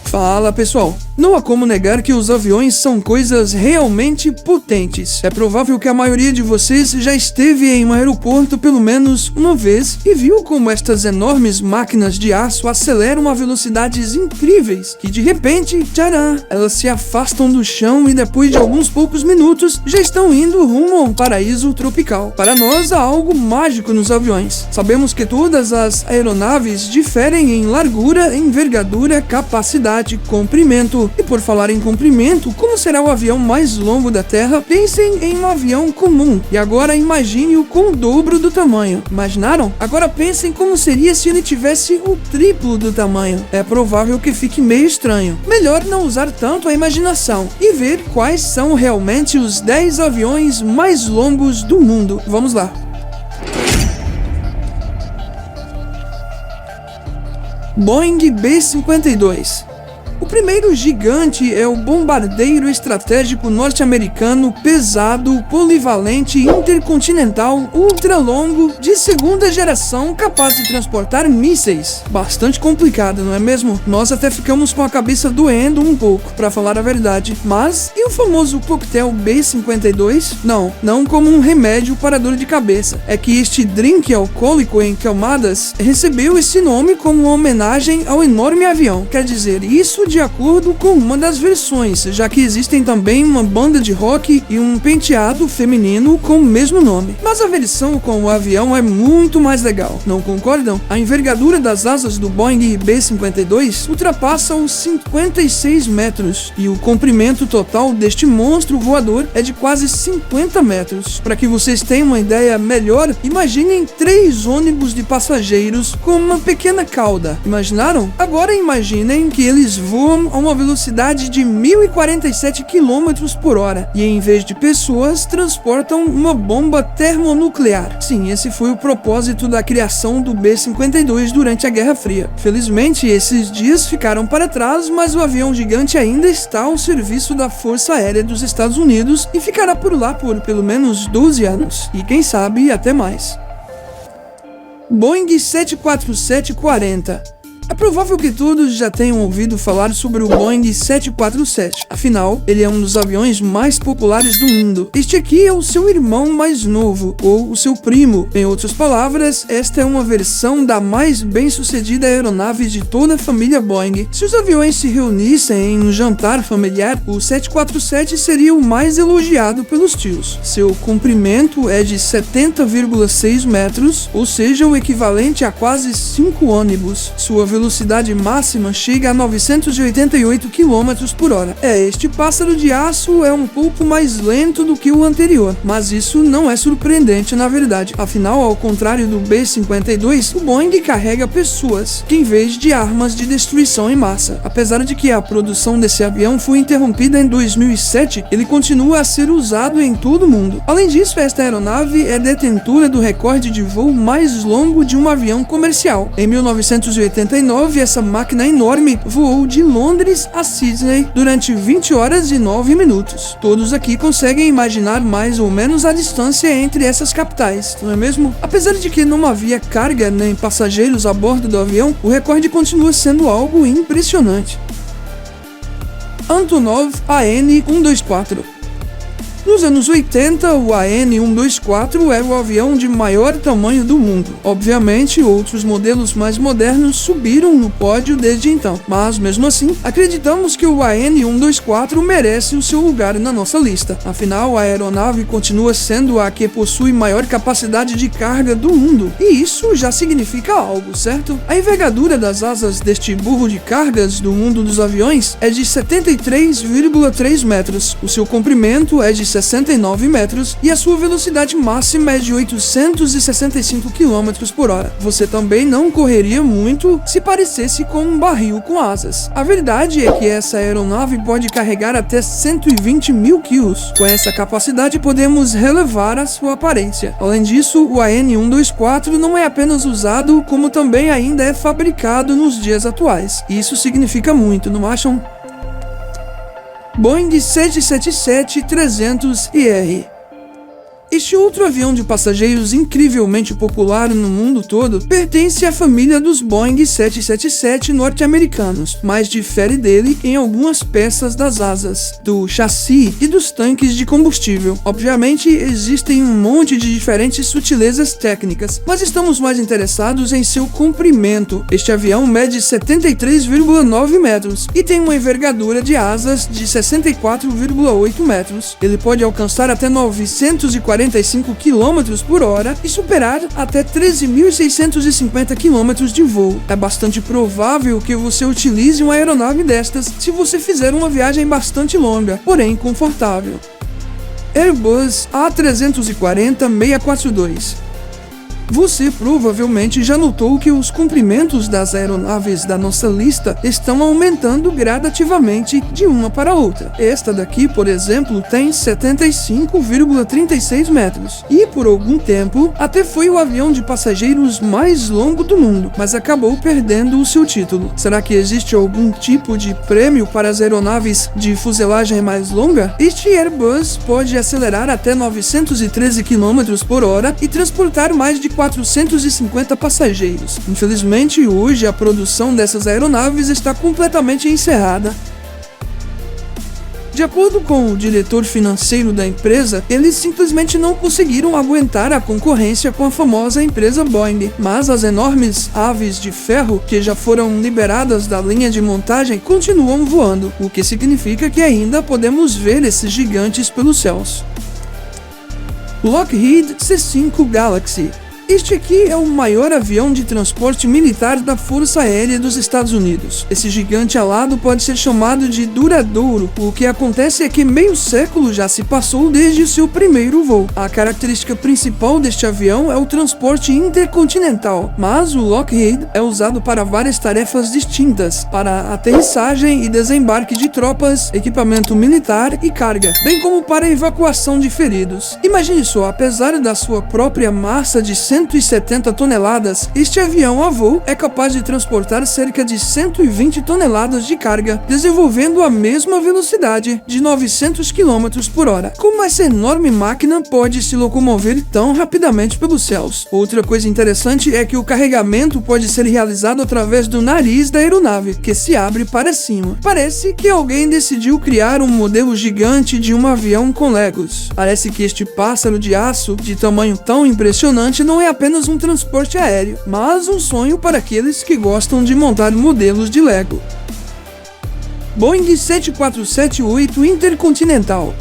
Fala pessoal, não há como negar que os aviões são coisas realmente potentes. É provável que a maioria de vocês já esteve em um aeroporto pelo menos uma vez e viu como estas enormes máquinas de aço aceleram a velocidades incríveis, que de repente, tcharam, elas se afastam do chão e depois de alguns poucos minutos já estão indo rumo a um paraíso tropical. Para nós há algo mágico nos aviões. Sabemos que todas as aeronaves diferem em largura, envergadura, capacidade, comprimento. E por falar em comprimento, como será o avião mais longo da Terra? Pensem em um avião comum. E agora imagine-o com o dobro do tamanho. Imaginaram? Agora pensem como seria se ele tivesse o triplo do tamanho. É provável que fique meio estranho. Melhor não usar tanto a imaginação e ver quais são realmente os 10 aviões mais longos do mundo. Vamos lá. Boeing B-52. O primeiro gigante é o bombardeiro estratégico norte-americano pesado, polivalente, intercontinental, ultralongo, de segunda geração, capaz de transportar mísseis. Bastante complicado, não é mesmo? Nós até ficamos com a cabeça doendo um pouco, pra falar a verdade. Mas, e o famoso coquetel B-52? Não como um remédio para dor de cabeça. É que este drink alcoólico em camadas recebeu esse nome como uma homenagem ao enorme avião. Quer dizer, isso de acordo com uma das versões, já que existem também uma banda de rock e um penteado feminino com o mesmo nome. Mas a versão com o avião é muito mais legal, não concordam? A envergadura das asas do Boeing B-52 ultrapassa os 56 metros e o comprimento total deste monstro voador é de quase 50 metros. Para que vocês tenham uma ideia melhor, imaginem 3 ônibus de passageiros com uma pequena cauda. Imaginaram? Agora imaginem que eles voam a uma velocidade de 1047 km por hora e em vez de pessoas transportam uma bomba termonuclear. Sim, esse foi o propósito da criação do B-52 durante a Guerra Fria. Felizmente esses dias ficaram para trás, mas o avião gigante ainda está ao serviço da Força Aérea dos Estados Unidos e ficará por lá por pelo menos 12 anos e quem sabe até mais. Boeing 747-40. É provável que todos já tenham ouvido falar sobre o Boeing 747, afinal, ele é um dos aviões mais populares do mundo. Este aqui é o seu irmão mais novo, ou o seu primo. Em outras palavras, esta é uma versão da mais bem-sucedida aeronave de toda a família Boeing. Se os aviões se reunissem em um jantar familiar, o 747 seria o mais elogiado pelos tios. Seu comprimento é de 70,6 metros, ou seja, o equivalente a quase 5 ônibus. Sua velocidade máxima chega a 988 km por hora. Este pássaro de aço é um pouco mais lento do que o anterior, mas isso não é surpreendente na verdade. Afinal, ao contrário do B-52, o Boeing carrega pessoas, que em vez de armas de destruição em massa. Apesar de que a produção desse avião foi interrompida em 2007, ele continua a ser usado em todo o mundo. Além disso, esta aeronave é detentora do recorde de voo mais longo de um avião comercial. Em 1989, essa máquina enorme voou de Londres a Sydney durante 20 horas e 9 minutos. Todos aqui conseguem imaginar mais ou menos a distância entre essas capitais, não é mesmo? Apesar de que não havia carga nem passageiros a bordo do avião, o recorde continua sendo algo impressionante. Antonov AN-124. Nos anos 80, o AN-124 era o avião de maior tamanho do mundo. Obviamente, outros modelos mais modernos subiram no pódio desde então, mas mesmo assim, acreditamos que o AN-124 merece o seu lugar na nossa lista. Afinal, a aeronave continua sendo a que possui maior capacidade de carga do mundo, e isso já significa algo, certo? A envergadura das asas deste burro de cargas do mundo dos aviões é de 73,3 metros. O seu comprimento é de 69 metros e a sua velocidade máxima é de 865 km por hora. Você também não correria muito se parecesse com um barril com asas. A verdade é que essa aeronave pode carregar até 120 mil quilos. Com essa capacidade podemos relevar a sua aparência. Além disso, o AN-124 não é apenas usado, como também ainda é fabricado nos dias atuais. Isso significa muito, não acham? Boeing 777-300ER. Este outro avião de passageiros incrivelmente popular no mundo todo pertence à família dos Boeing 777 norte-americanos, mas difere dele em algumas peças das asas, do chassi e dos tanques de combustível. Obviamente, existem um monte de diferentes sutilezas técnicas, mas estamos mais interessados em seu comprimento. Este avião mede 73,9 metros e tem uma envergadura de asas de 64,8 metros. Ele pode alcançar até 945 km por hora e superar até 13.650 km de voo. É bastante provável que você utilize uma aeronave destas se você fizer uma viagem bastante longa, porém confortável. Airbus A340-642. Você provavelmente já notou que os comprimentos das aeronaves da nossa lista estão aumentando gradativamente de uma para outra. Esta daqui, por exemplo, tem 75,36 metros e por algum tempo até foi o avião de passageiros mais longo do mundo, mas acabou perdendo o seu título. Será que existe algum tipo de prêmio para as aeronaves de fuselagem mais longa? Este Airbus pode acelerar até 913 km por hora e transportar mais de 450 passageiros. Infelizmente, hoje a produção dessas aeronaves está completamente encerrada. De acordo com o diretor financeiro da empresa, eles simplesmente não conseguiram aguentar a concorrência com a famosa empresa Boeing, mas as enormes aves de ferro que já foram liberadas da linha de montagem continuam voando, o que significa que ainda podemos ver esses gigantes pelos céus. Lockheed C-5 Galaxy. Este aqui é o maior avião de transporte militar da Força Aérea dos Estados Unidos. Esse gigante alado pode ser chamado de duradouro. O que acontece é que meio século já se passou desde o seu primeiro voo. A característica principal deste avião é o transporte intercontinental, mas o Lockheed é usado para várias tarefas distintas, para aterrissagem e desembarque de tropas, equipamento militar e carga, bem como para evacuação de feridos. Imagine só, apesar da sua própria massa de 170 toneladas, este avião a voo é capaz de transportar cerca de 120 toneladas de carga, desenvolvendo a mesma velocidade de 900 km por hora. Como essa enorme máquina pode se locomover tão rapidamente pelos céus? Outra coisa interessante é que o carregamento pode ser realizado através do nariz da aeronave, que se abre para cima. Parece que alguém decidiu criar um modelo gigante de um avião com Legos. Parece que este pássaro de aço de tamanho tão impressionante não é apenas um transporte aéreo, mas um sonho para aqueles que gostam de montar modelos de Lego. Boeing 747-8 Intercontinental.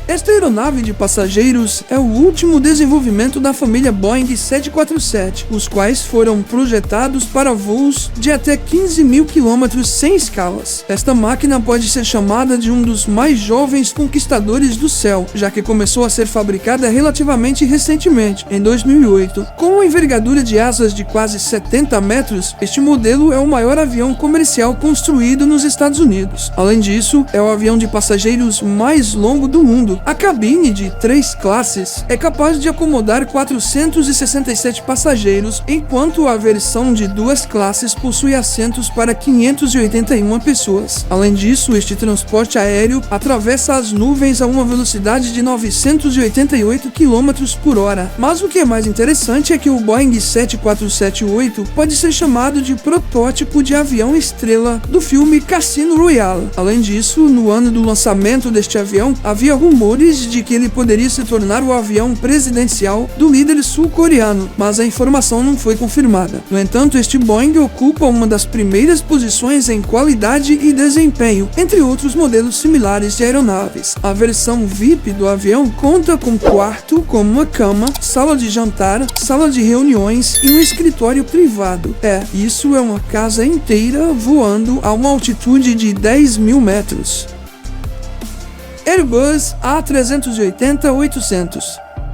Esta aeronave de passageiros é o último desenvolvimento da família Boeing 747, os quais foram projetados para voos de até 15.000 km sem escalas. Esta máquina pode ser chamada de um dos mais jovens conquistadores do céu, já que começou a ser fabricada relativamente recentemente, em 2008. Com uma envergadura de asas de quase 70 metros, este modelo é o maior avião comercial construído nos Estados Unidos. Além disso, é o avião de passageiros mais longo do mundo. A cabine de 3 classes é capaz de acomodar 467 passageiros, enquanto a versão de 2 classes possui assentos para 581 pessoas. Além disso, este transporte aéreo atravessa as nuvens a uma velocidade de 988 km por hora. Mas o que é mais interessante é que o Boeing 747-8 pode ser chamado de protótipo de avião estrela do filme Cassino Royale. Além disso, no ano do lançamento deste avião, havia rumores de que ele poderia se tornar o avião presidencial do líder sul-coreano, mas a informação não foi confirmada. No entanto, este Boeing ocupa uma das primeiras posições em qualidade e desempenho, entre outros modelos similares de aeronaves. A versão VIP do avião conta com quarto, como uma cama, sala de jantar, sala de reuniões e um escritório privado. Isso é uma casa inteira voando a uma altitude de 10.000 metros. Airbus A380-800.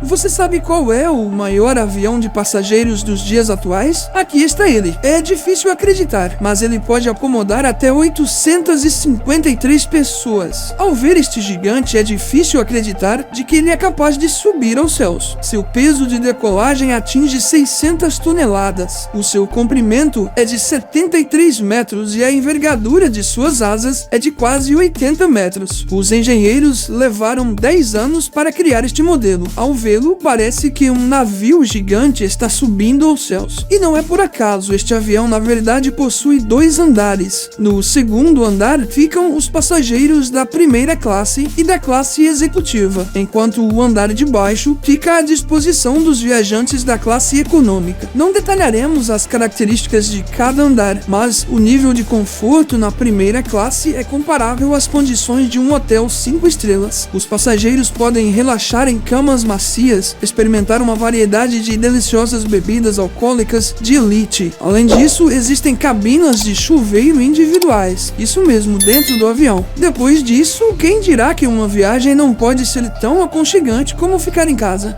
Você sabe qual é o maior avião de passageiros dos dias atuais? Aqui está ele. É difícil acreditar, mas ele pode acomodar até 853 pessoas. Ao ver este gigante, é difícil acreditar de que ele é capaz de subir aos céus. Seu peso de decolagem atinge 600 toneladas. O seu comprimento é de 73 metros e a envergadura de suas asas é de quase 80 metros. Os engenheiros levaram 10 anos para criar este modelo. Ao ver vê-lo, parece que um navio gigante está subindo aos céus. E não é por acaso, este avião na verdade possui 2 andares. No segundo andar ficam os passageiros da primeira classe e da classe executiva, enquanto o andar de baixo fica à disposição dos viajantes da classe econômica. Não detalharemos as características de cada andar, mas o nível de conforto na primeira classe é comparável às condições de um hotel 5 estrelas. Os passageiros podem relaxar em camas macias, experimentar uma variedade de deliciosas bebidas alcoólicas de elite. Além disso, existem cabinas de chuveiro individuais, isso mesmo, dentro do avião. Depois disso, quem dirá que uma viagem não pode ser tão aconchegante como ficar em casa?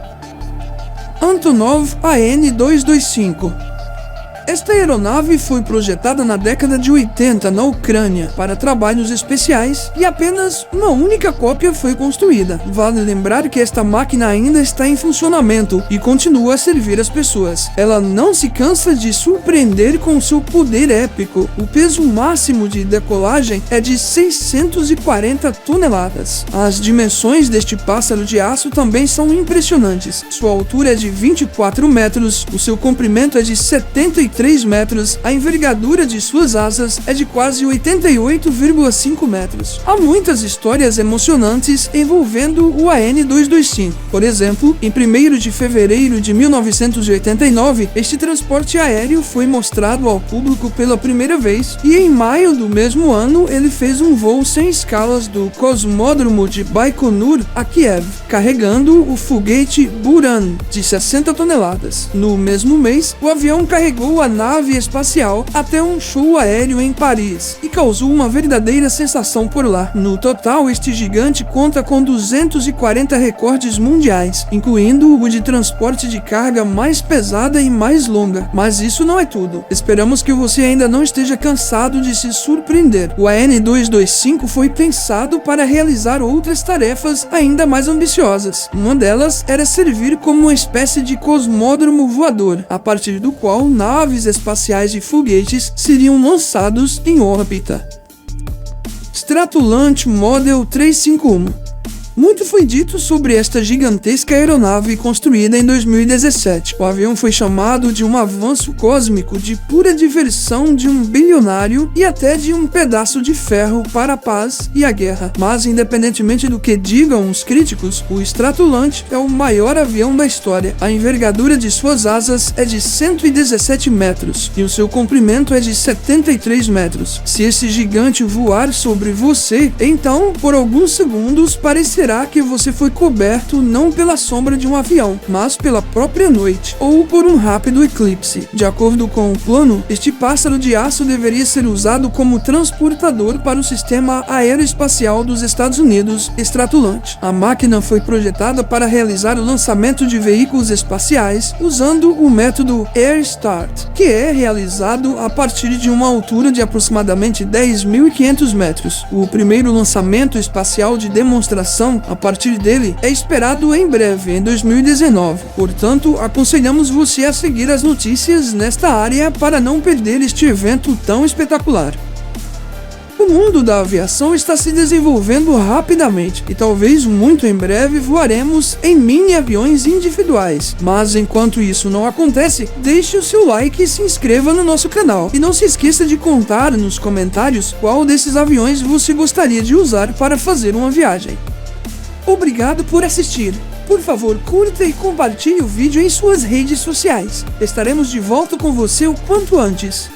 Antonov AN-225. Esta aeronave foi projetada na década de 80 na Ucrânia para trabalhos especiais e apenas uma única cópia foi construída. Vale lembrar que esta máquina ainda está em funcionamento e continua a servir as pessoas. Ela não se cansa de surpreender com seu poder épico. O peso máximo de decolagem é de 640 toneladas. As dimensões deste pássaro de aço também são impressionantes. Sua altura é de 24 metros, o seu comprimento é de 73 metros, a envergadura de suas asas é de quase 88,5 metros. Há muitas histórias emocionantes envolvendo o AN-225. Por exemplo, em 1º de fevereiro de 1989, este transporte aéreo foi mostrado ao público pela primeira vez e em maio do mesmo ano ele fez um voo sem escalas do cosmódromo de Baikonur a Kiev, carregando o foguete Buran, de 60 toneladas. No mesmo mês, o avião carregou a nave espacial até um show aéreo em Paris e causou uma verdadeira sensação por lá. No total, este gigante conta com 240 recordes mundiais, incluindo o de transporte de carga mais pesada e mais longa. Mas isso não é tudo. Esperamos que você ainda não esteja cansado de se surpreender. O AN-225 foi pensado para realizar outras tarefas ainda mais ambiciosas. Uma delas era servir como uma espécie de cosmódromo voador, a partir do qual naves espaciais e foguetes seriam lançados em órbita. Stratulant Model 351. Muito foi dito sobre esta gigantesca aeronave construída em 2017. O avião foi chamado de um avanço cósmico de pura diversão de um bilionário e até de um pedaço de ferro para a paz e a guerra. Mas, independentemente do que digam os críticos, o Stratulant é o maior avião da história. A envergadura de suas asas é de 117 metros e o seu comprimento é de 73 metros. Se esse gigante voar sobre você, então, por alguns segundos, parecerá que você foi coberto não pela sombra de um avião, mas pela própria noite, ou por um rápido eclipse. De acordo com o plano, este pássaro de aço deveria ser usado como transportador para o sistema aeroespacial dos Estados Unidos, Stratulant. A máquina foi projetada para realizar o lançamento de veículos espaciais usando o método Air Start, que é realizado a partir de uma altura de aproximadamente 10.500 metros. O primeiro lançamento espacial de demonstração a partir dele é esperado em breve, em 2019. Portanto, aconselhamos você a seguir as notícias nesta área para não perder este evento tão espetacular. O mundo da aviação está se desenvolvendo rapidamente e talvez muito em breve voaremos em mini aviões individuais. Mas enquanto isso não acontece, deixe o seu like e se inscreva no nosso canal. E não se esqueça de contar nos comentários qual desses aviões você gostaria de usar para fazer uma viagem. Obrigado por assistir. Por favor, curta e compartilhe o vídeo em suas redes sociais. Estaremos de volta com você o quanto antes.